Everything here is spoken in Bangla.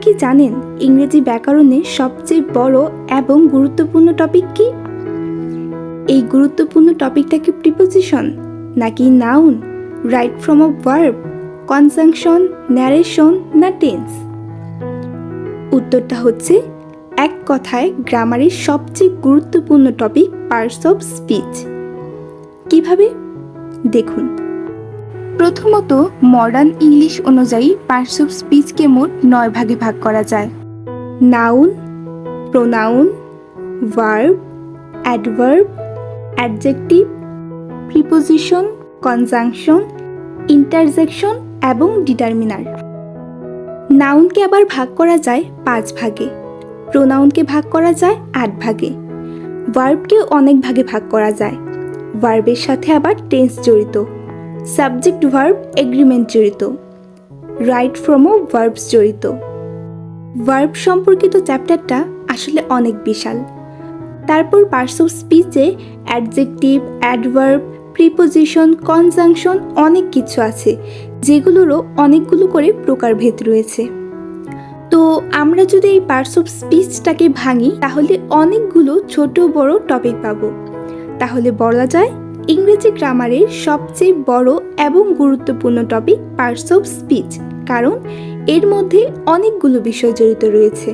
কি জানেন ইংরেজি ব্যাকরণে সবচেয়ে বড় এবং গুরুত্বপূর্ণ টপিক কি? এই গুরুত্বপূর্ণ টপিকটা কি প্রিপোজিশন, নাকি নাউন, রাইট ফ্রম আ ভার্ব, কনজাংশন, ন্যারেশন না টেন্স? উত্তরটা হচ্ছে এক কথায় গ্রামারের সবচেয়ে গুরুত্বপূর্ণ টপিক পার্টস অফ স্পিচ। কিভাবে? দেখুন, প্রথমত মডার্ন ইংলিশ অনুযায়ী পার্টস অফ স্পিচকে মোট 9 ভাগে ভাগ করা যায়। Noun, pronoun, verb, adverb, adjective, preposition, conjunction, interjection এবং ডিটারমিনার। নাউনকে আবার ভাগ করা যায় 5 ভাগে, প্রোনাউনকে ভাগ করা যায় 8 ভাগে, ভার্বকেও অনেক ভাগে ভাগ করা যায়। ভার্বের সাথে আবার টেন্স জড়িত, সাবজেক্ট ভার্ব এগ্রিমেন্ট জড়িত, রাইট ফ্রম আ ভার্বস জড়িত। ভার্ব সম্পর্কিত চ্যাপ্টারটা আসলে অনেক বিশাল। তারপর পার্টস অফ স্পিচে অ্যাডজেক্টিভ, অ্যাডভার্ব, প্রিপোজিশন, কনজাংশন অনেক কিছু আছে, যেগুলোরও অনেকগুলো করে প্রকারভেদ রয়েছে। তো আমরা যদি এই পার্টস অফ স্পিচটাকে ভাঙি তাহলে অনেকগুলো ছোট বড় টপিক পাবো। তাহলে বলা যায় ইংরেজি গ্রামারের সবচেয়ে বড় এবং গুরুত্বপূর্ণ টপিক পার্টস অফ স্পিচ, কারণ এর মধ্যে অনেকগুলো বিষয় জড়িত রয়েছে।